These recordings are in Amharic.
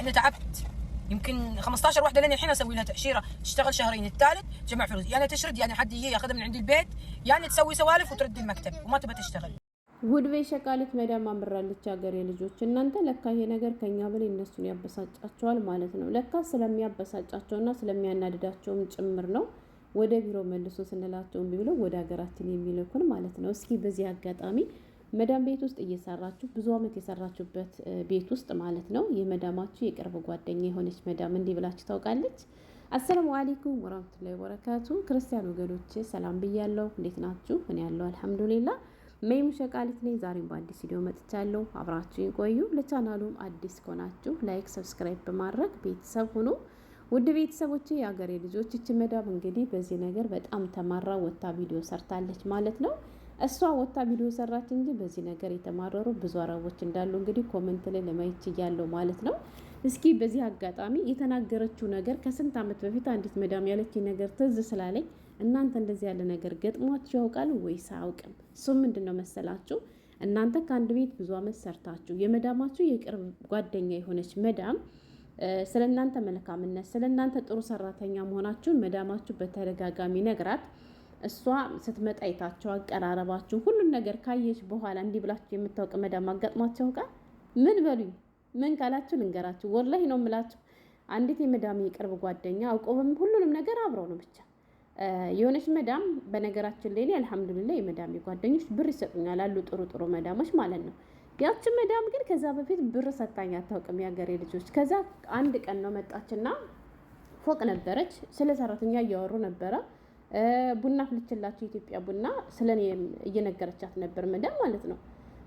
انا تعبت يمكن 15 وحده لين الحين اسوي لها تاشيره تشتغل شهرين الثالث تجمع فلوس يعني تشرد يعني حد يجي ياخذها من عند البيت يعني تسوي سوالف وترد المكتب وما تبى تشتغل ውድ በሸቃሊት መዳም አምራለች ሀገሬ ልጆች እናንተ ለካ ይሄ ነገር ከኛ በላይ እነሱን ያበሳጫቸዋል ማለት ነው። ለካ ስለሚያበሳጫቸውና ስለሚያናድዳቸውም ጭምር ነው ወደ ቢሮ መልሶ ስንላቸውም ቢብለው ወደ ሀገራችን የሚልኩን ማለት ነው። እስኪ በዚህ አጋጣሚ መዳም ቤት ውስጥ እየሰራችሁ ብዙ አመት የሰራችሁበት ቤት ውስጥ ማለት ነው የመዳማችሁ የቅርብ ጓደኛ የሆነች መዳም እንዲህ ብላችሁ ታውቃለች። አሰላሙ አለይኩም ወራህመቱላሂ ወበረካቱ። ክርስቲያን ወገኖቼ ሰላም ብያለሁ። እንዴት ናችሁ? እኔ ያለው አልሐምዱሊላህ መይሙ ሸቃሊት ነኝ። ዛሬም በአዲስ ቪዲዮ መጥቻለሁ። አብራችሁን ቆዩ። ለቻናሉም አዲስ ከሆናችሁ ላይክ፣ ሰብስክራይብ በማድረግ ቤተሰብ ሁኑ። ውድ ቤተሰቦቼ የአገሬ ልጆች እቺ መዳም እንግዲህ በዚህ ነገር በጣም ተማራ ወጣ ቪዲዮ ሰርታለች ማለት ነው። እሷ ወጣ ቪዲዮ ሰራች እንጂ በዚህ ነገር የተማረሩ ብዙ አረቦች እንዳሉ እንግዲህ ኮሜንት ላይ ለማየት ይያለው ማለት ነው። እስኪ በዚህ አጋጣሚ የተናገረችው ነገር ከስንት አመት በፊት አንዲት መዳም ያለችኝ ነገር ትዝ ስላለኝ እናንተ እንደዚህ ያለ ነገር ገጥሟችሁ ያውቃል ወይስ አያውቅም? እሱ ምንድነው መሰላችሁ? እናንተ ከአንድ ቤት ብዙ አመት ሰርታችሁ የመዳማችሁ የቅርብ ጓደኛ የሆነች መዳም ስለናንተ መልካምነት ስለናንተ ጥሩ ሰራተኛ መሆናችሁን መዳማችሁ በተደጋጋሚ ነግራት እሷ ስትመጣ አይታችሁ አቀራረባችሁ ሁሉን ነገር ካየች በኋላ እንዲህ ብላችሁ የምታውቅ መዳም አጋጥሟችሁ ያውቃል? ምን በሉኝ? ምን ካላችሁ ልንገራችሁ። ወላሂ ነው የምላችሁ። አንዲት የመዳም የቅርብ ጓደኛ አውቀውም ሁሉንም ነገር አብረው ነው ብቻ የሆነች መዳም በነገራችን ላይ አልሐምዱሊላህ የመዳም ጓደኞች ብር ይሰጡኛል አሉ ጥሩ ጥሩ መዳሞች ማለት ነው። ያቺ መዳም ግን ከዛ በፊት ብር ሰጣኝ አታውቅም ያገሬ ልጆች። ከዛ አንድ ቀን ነው መጣችና ፎቅ ነበረች ስለ ሰራተኛ እያወሩ ነበረ። ቡና ፍልችላችሁ ኢትዮጵያ ቡና ስለኔ እየነገረቻት ነበር መዳም ማለት ነው።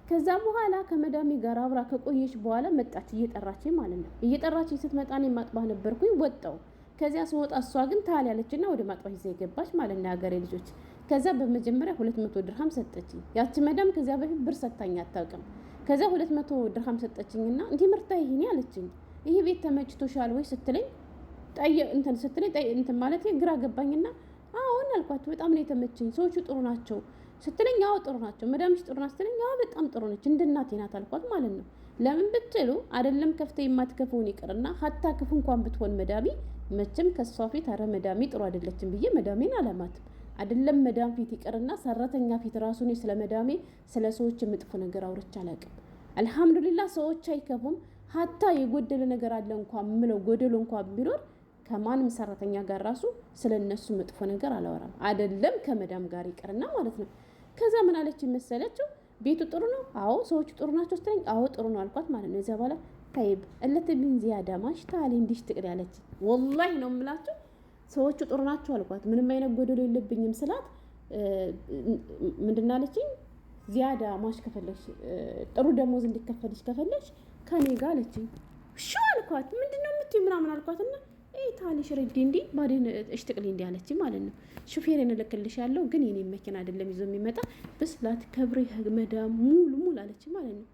ከዛ በኋላ ከመዳሚ ጋር አብራ ከቆየች በኋላ መጣች እየጠራችኝ ማለት ነው። እየጠራችኝ ስትመጣ እኔ ማጥባህ ነበርኩኝ ወጣው። ከዚያ ስወጣ እሷ ግን ታል ያለችና ወደ ማጥባህ ይዘ ይገባች ማለት ነው ያገሬ ልጆች። ከዛ በመጀመሪያ 200 ድርሃም ሰጠችኝ ያቺ መዳም። ከዚያ በፊት ብር ሰጣኝ አታውቅም። ከዛ 200 ድርሃም ሰጠችኝና እንዴ ምርታ ይሄኔ አለችኝ። ይሄ ቤት ተመችቶሻል ወይ ስትለኝ እንትን ማለት ግራ ገባኝና አሁን አልኳት በጣም ነው የተመቸኝ ሰዎቹ ጥሩ ናቸው ስትለኝ አዎ ጥሩ ናቸው መዳምሽ ጥሩ ናት ስትለኝ አዎ በጣም ጥሩ ነች እንደ እናቴ ናት አልኳት ማለት ነው። ለምን ብትሉ አይደለም ከፍተ የማትከፉን ይቅርና ሀታ ክፉ እንኳን ብትሆን መዳሚ መቼም ከሷ ፊት አረ መዳሚ ጥሩ አይደለችም ብዬ መዳሜን አለማትም። አይደለም መዳም ፊት ይቅርና ሰራተኛ ፊት ራሱ ነው ስለ መዳሜ ስለ ሰዎች መጥፎ ነገር አውርቼ አላውቅም። አልሐምዱሊላህ ሰዎች አይከፉም። ሀታ የጎደለ ነገር አለ እንኳን ምለው ጎደሎ እንኳን ቢኖር ከማንም ሰራተኛ ጋር ራሱ ስለነሱ መጥፎ ነገር አላወራም። አይደለም ከመዳም ጋር ይቅርና ማለት ነው። ከዛ ምን አለች መሰለችው? ቤቱ ጥሩ ነው አዎ ሰዎቹ ጥሩ ናቸው ስትለኝ አዎ ጥሩ ነው አልኳት ማለት ነው። እዛ በኋላ ታይብ እለተብኝ ዚያዳ ማሽ ታሊ እንዲሽ ትቅር ያለች ወላሂ ነው የምላችሁ ሰዎቹ ጥሩ ናቸው አልኳት። ምንም አይነት ጎደሎ የለብኝም ስላት ምንድን አለችኝ? ዚያዳ ማሽ ከፈለሽ ጥሩ ደሞዝ እንዲከፈልሽ ከፈለሽ ከኔ ጋር አለችኝ። እሺ አልኳት። ምንድነው የምትይ ምናምን አልኳትና ታሊ ሽረዲ እንዲ ባዴን እሽትቅሊ እንዲ አለች ማለት ነው። ሹፌርን እልክልሻለሁ ግን የኔ መኪና አይደለም ይዞ የሚመጣ ብስላት ከብሬ መዳም ሙሉ አለች ማለት ነው።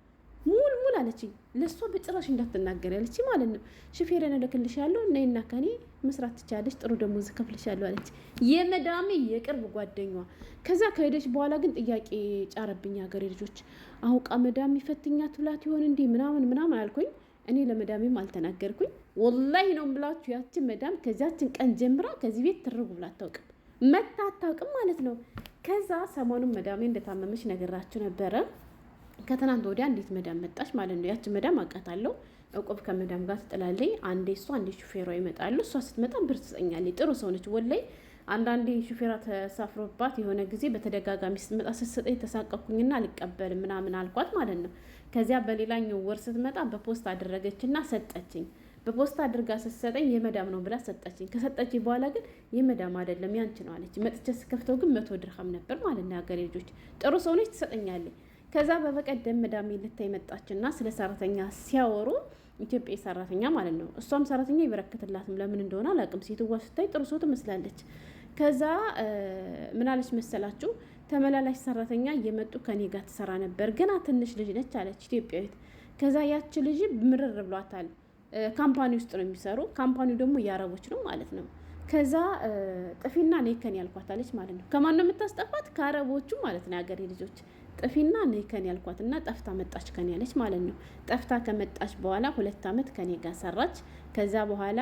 ሙሉ አለች ለሷ በጭራሽ እንዳትናገር ያለች ማለት ነው። ሹፌርን እልክልሻለሁ ነይና ከኔ መስራት ትቻለሽ ጥሩ ደሞዝ ከፍልሻለሁ አለች የመዳሜ የቅርብ ጓደኛዋ። ከዛ ከሄደች በኋላ ግን ጥያቄ ጫረብኝ ሀገሬ ልጆች። አውቃ መዳም ይፈትኛት ብላት ይሆን እንዲ ምናምን አልኩኝ። እኔ ለመዳሜም አልተናገርኩኝ ወላሂ ነው ብላችሁ ያቺ መዳም ከዛችን ቀን ጀምራ ከዚህ ቤት ትርጉ ብላ አታውቅም ማለት ነው። ከዛ ሰሞኑን መዳሜ እንደታመመች ነገራችሁ ነበረ። ከትናንት ወዲያ እንዴት መዳም መጣች ማለት ነው። ያቺ መዳም አውቃታለሁ። እቆብ ከመዳም ጋር ትጥላለች። አንዴ እሷ አንዴ ሹፌሯ ይመጣሉ። እሷ ስትመጣ ብር ትሰኛለች። ጥሩ ሰው ነች ወላሂ። አንዳንዴ ሹፌሯ ተሳፍሮባት የሆነ ጊዜ በተደጋጋሚ ስትመጣ ስትሰጠኝ ተሳቀኩኝና አልቀበልም ምናምን አልኳት ማለት ነው። ከዚያ በሌላኛው ወር ስትመጣ በፖስት አደረገችና ሰጠችኝ። በፖስት አድርጋ ስትሰጠኝ የመዳም ነው ብላ ሰጠችኝ። ከሰጠችኝ በኋላ ግን የመዳም አይደለም ያንቺ ነው አለች። መጥቼ ስከፍተው ግን 100 ድርሃም ነበር ማለት ነው። ሀገሬ ልጆች ጥሩ ሰው ነች ትሰጠኛለች። ከዛ በበቀደም መዳሜ ልታይ መጣችና ስለ ሰራተኛ ሲያወሩ ኢትዮጵያ ሰራተኛ ማለት ነው። እሷም ሰራተኛ ይበረከትላትም ለምን እንደሆነ አላውቅም። ሴትዋ ስታይ ጥሩ ሰው ትመስላለች። ከዛ ምን አለች መሰላችሁ? ተመላላሽ ሰራተኛ እየመጡ ከኔ ጋር ትሰራ ነበር ገና ትንሽ ልጅ ነች አለች ኢትዮጵያዊት። ከዛ ያቺ ልጅ ምርር ብሏታል። ካምፓኒ ውስጥ ነው የሚሰሩ። ካምፓኒው ደግሞ የአረቦች ነው ማለት ነው። ከዛ ጥፊና እኔ ከኔ ያልኳታለች ማለት ነው። ከማን ነው የምታስጠፋት? ከአረቦቹ ማለት ነው ያገሬ ልጆች። ጥፊና ነይ ከኔ ያልኳትና ጠፍታ መጣች ከኔ ያለች ማለት ነው። ጠፍታ ከመጣች በኋላ 2 አመት ከኔ ጋር ሰራች። ከዛ በኋላ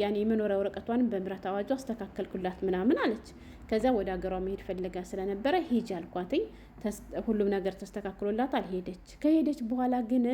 ያኔ የመኖሪያ ወረቀቷን በምህረት አዋጁ አስተካከልኩላት ምናምን አለች። ከዛ ወደ ሀገሯ መሄድ ፈልጋ ስለነበረ ሂጅ አልኳትኝ። ሁሉም ነገር ተስተካክሎላታል። ሄደች። ከሄደች በኋላ ግን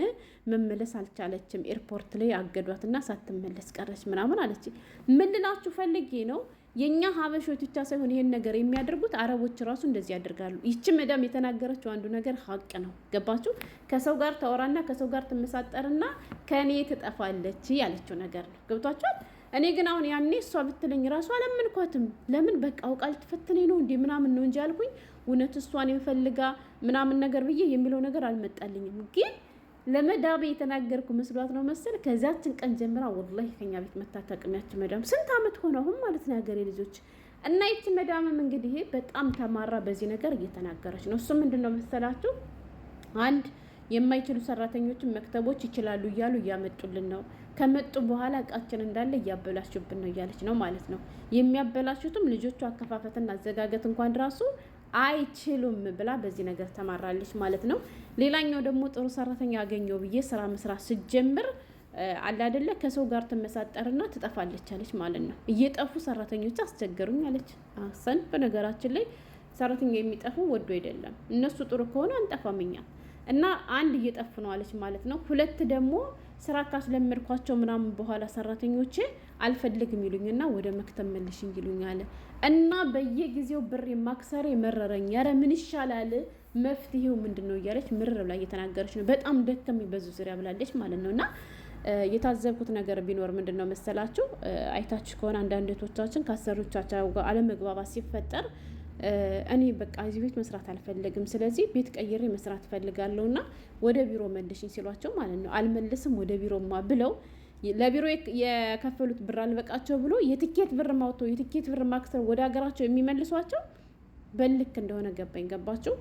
መመለስ አልቻለችም። ኤርፖርት ላይ አገዷትና ሳትመለስ ቀረች ምናምን አለች። ምን ልላችሁ ፈልጌ ነው የኛ ሀበሾች ብቻ ሳይሆን ይሄን ነገር የሚያደርጉት አረቦች ራሱ እንደዚህ ያደርጋሉ። ይቺ መዳም የተናገረችው አንዱ ነገር ሀቅ ነው። ገባችሁ? ከሰው ጋር ታወራና ከሰው ጋር ትመሳጠርና ከኔ ትጠፋለች ያለችው ነገር ነው። ገብቷችኋል? እኔ ግን አሁን ያኔ እሷ ብትለኝ ራሱ አላመንኳትም። ለምን በቃ አውቃ ልትፈትነኝ ነው እንዴ ምናምን ነው እንጂ አልኩኝ። እውነት እሷን የፈልጋ ምናምን ነገር ብዬ የሚለው ነገር አልመጣልኝም። ግን ለመዳቤ የተናገርኩ መስሏት ነው መሰል። ከዛችን ቀን ጀምራ ወላሂ ከኛ ቤት መታጠቅሚያች መዳም ስንት አመት ሆነው ማለት ነው ያገሬ ልጆች። እና ይቺ መዳምም እንግዲህ በጣም ተማራ በዚህ ነገር እየተናገረች ነው። እሱ ምንድነው መሰላችሁ አንድ የማይችሉ ሰራተኞችን መክተቦች ይችላሉ እያሉ እያመጡልን ነው። ከመጡ በኋላ እቃችን እንዳለ እያበላሹብን ነው እያለች ነው ማለት ነው። የሚያበላሹትም ልጆቹ አከፋፈትና አዘጋገት እንኳን ራሱ አይችሉም ብላ በዚህ ነገር ተማራለች ማለት ነው። ሌላኛው ደግሞ ጥሩ ሰራተኛ ያገኘው ብዬ ስራ መስራት ስጀምር አለ አይደለ ከሰው ጋር ትመሳጠርና ትጠፋለች አለች ማለት ነው። እየጠፉ ሰራተኞች አስቸገሩኝ አለች። አሰን በነገራችን ላይ ሰራተኛ የሚጠፉ ወዶ አይደለም። እነሱ ጥሩ ከሆነ አንጠፋምኛ እና አንድ እየጠፉ ነው አለች ማለት ነው። 2 ደግሞ ስራ ካስለመድኳቸው ምናምን በኋላ ሰራተኞቼ አልፈልግም ይሉኝና ወደ መክተብ መልሽኝ ይሉኛል እና በየጊዜው ብር ማክሰር መረረኝ። ኧረ ምን ይሻላል መፍትሄው ምንድነው እያለች ምርር ብላ እየተናገረች ነው። በጣም ደከመኝ በዙ ዙሪያ ብላለች ማለት ነውና የታዘብኩት ነገር ቢኖር ምንድነው መሰላችሁ አይታችሁ ከሆነ አንዳንድ እህቶቻችን ካሰሩቻቸው ጋር አለመግባባት ሲፈጠር እኔ በቃ እዚህ ቤት መስራት አልፈልግም፣ ስለዚህ ቤት ቀይሬ መስራት ፈልጋለሁና ወደ ቢሮ መልሽኝ ሲሏቸው ማለት ነው አልመልስም ወደ ቢሮማ ብለው ለቢሮ የከፈሉት ብር አልበቃቸው ብሎ የትኬት ብር ማውጥተው የትኬት ብር ማክሰር ወደ ሀገራቸው የሚመልሷቸው በልክ እንደሆነ ገባኝ። ገባችሁ?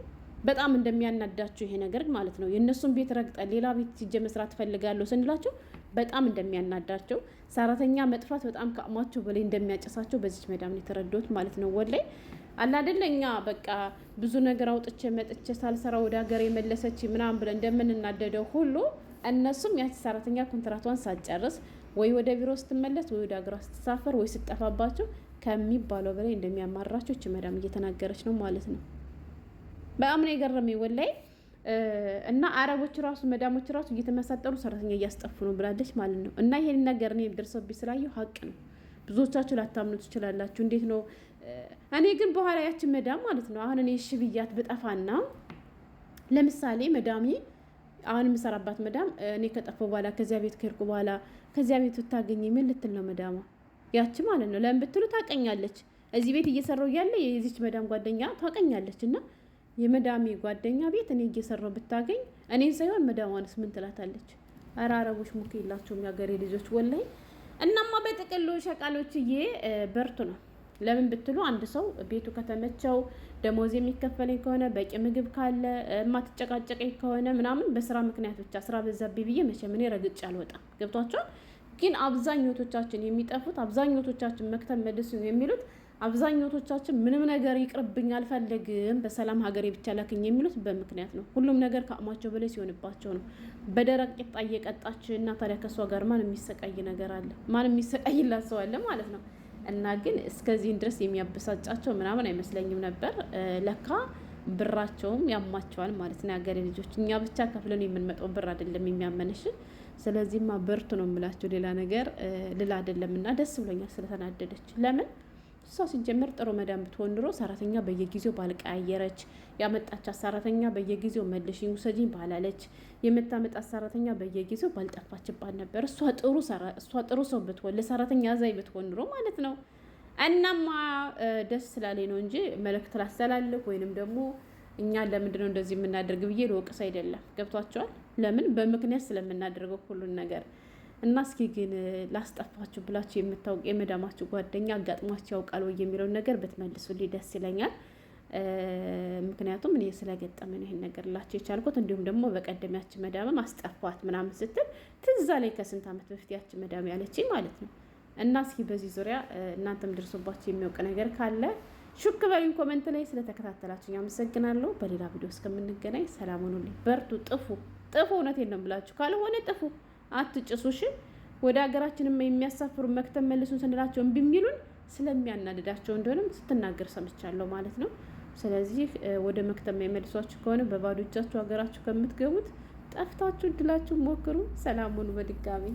በጣም እንደሚያናዳችሁ ይሄ ነገር ማለት ነው። የእነሱን ቤት ረግጠን ሌላ ቤት ሲጀ መስራት ፈልጋለሁ ስንላቸው በጣም እንደሚያናዳቸው፣ ሰራተኛ መጥፋት በጣም ከአሟቸው በላይ እንደሚያጨሳቸው በዚች መዳም ነው የተረዳሁት ማለት ነው። ወላይ አላደለኛ በቃ ብዙ ነገር አውጥቼ መጥቼ ሳልሰራ ወደ ሀገር የመለሰች ምናምን ብለን እንደምንናደደው ሁሉ እነሱም ያቺ ሰራተኛ ኮንትራቷን ሳትጨርስ ወይ ወደ ቢሮ ስትመለስ ወይ ወደ ሀገሯ ስትሳፈር ወይ ስትጠፋባቸው ከሚባለው በላይ እንደሚያማራቸው እቺ መዳም እየተናገረች ነው ማለት ነው። በጣም ነው የገረመኝ ወላይ። እና አረቦች ራሱ መዳሞች ራሱ እየተመሳጠሩ ሰራተኛ እያስጠፉ ነው ብላለች ማለት ነው። እና ይሄን ነገር እኔ ደርሶብኝ ስላየሁ ሀቅ ነው። ብዙዎቻችሁ ላታምኑ ትችላላችሁ። እንዴት ነው? እኔ ግን በኋላ ያችን መዳም ማለት ነው አሁን እኔ እሺ ብያት ብጠፋና ለምሳሌ መዳሚ አሁን የምሰራባት መዳም እኔ ከጠፋሁ በኋላ ከዚያ ቤት ከሄድኩ በኋላ ከዚያ ቤት ብታገኝ ምን ልትል ነው መዳማ? ያቺ ማለት ነው ለምን ብትሉ ታቀኛለች። እዚህ ቤት እየሰራው እያለ የዚች መዳም ጓደኛ ታቀኛለች እና የመዳሚ ጓደኛ ቤት እኔ እየሰራው ብታገኝ እኔን ሳይሆን መዳሟንስ ምን ትላታለች? ኧረ አረቦች ሙክ የላቸውም ያገሬ ልጆች ወላይ። እናማ በጥቅሉ ሸቃሎችዬ በርቱ ነው። ለምን ብትሉ አንድ ሰው ቤቱ ከተመቸው ደሞዝ የሚከፈለኝ ከሆነ በቂ ምግብ ካለ ማትጨቃጨቀኝ ከሆነ ምናምን በስራ ምክንያት ብቻ ስራ በዛብኝ ብዬ መቼም እኔ ረግጬ አልወጣም። ገብቷቸዋል። ግን አብዛኞቶቻችን የሚጠፉት አብዛኞቶቻችን መክተብ መልሱ የሚሉት አብዛኞቶቻችን ምንም ነገር ይቅርብኝ አልፈልግም በሰላም ሀገሬ ብቻ ላክኝ የሚሉት በምክንያት ነው። ሁሉም ነገር ከአቅማቸው በላይ ሲሆንባቸው ነው። በደረቅ ቂጣ እየቀጣች እና ታዲያ ከሷ ጋር ማን የሚሰቃይ ነገር አለ? ማን የሚሰቃይላት ሰው አለ ማለት ነው። እና ግን እስከዚህን ድረስ የሚያበሳጫቸው ምናምን አይመስለኝም ነበር። ለካ ብራቸውም ያማቸዋል ማለት ነው። ያገሬ ልጆች እኛ ብቻ ከፍለን የምንመጣው ብር አይደለም የሚያመነሽ። ስለዚህማ በርቱ ነው የምላቸው። ሌላ ነገር ልል አይደለም። እና ደስ ብሎኛል ስለተናደደች። ለምን እሷ ሲጀመር ጥሩ መዳም ብትሆን ኑሮ ሰራተኛ በየጊዜው ባልቀያየረች፣ ያመጣቻት ሰራተኛ በየጊዜው መልሽኝ ውሰጂኝ ባላለች፣ የምታመጣት ሰራተኛ በየጊዜው ባልጠፋችባት ነበር። እሷ ጥሩ ሰው ብትሆን ለሰራተኛ አዛኝ ብትሆን ኑሮ ማለት ነው። እናማ ደስ ስላለኝ ነው እንጂ መልእክት ላስተላልፍ ወይንም ደግሞ እኛ ለምንድን ነው እንደዚህ የምናደርግ ብዬ ልወቅስ አይደለም። ገብቷቸዋል። ለምን በምክንያት ስለምናደርገው ሁሉን ነገር እና እስኪ ግን ላስጠፋችሁ ብላችሁ የምታውቁ የመዳማችሁ ጓደኛ አጋጥሟችሁ ያውቃል ወይ የሚለውን ነገር ብትመልሱልኝ ደስ ይለኛል። ምክንያቱም እኔ ስለገጠመን ይሄን ነገር ላችሁ የቻልኩት እንዲሁም ደግሞ በቀደም ያች መዳም አስጠፋት ምናምን ስትል ትዝ አለኝ ከስንት ዓመት በፊት ያች መዳም ያለችኝ ማለት ነው። እና እስኪ በዚህ ዙሪያ እናንተም ደርሶባችሁ የሚያውቅ ነገር ካለ ሹክ በሉኝ ኮሜንት ላይ ስለተከታተላችሁ አመሰግናለሁ። በሌላ ቪዲዮ እስከምንገናኝ ሰላም ሁኑልኝ። በርቱ፣ ጥፉ። እውነቴን ነው ብላችሁ ካልሆነ ጥፉ፣ አትጭሱ። እሺ ወደ ሀገራችንም የሚያሳፍሩ መክተም መልሱን ስንላቸው እምቢ የሚሉን ስለሚያናድዳቸው እንደሆነም ስትናገር ሰምቻለሁ ማለት ነው። ስለዚህ ወደ መክተም የመልሷችሁ ከሆነ በባዶ እጃችሁ ሀገራችሁ ከምትገቡት ጠፍታችሁ እድላችሁ ሞክሩ። ሰላም ሁኑ በድጋሚ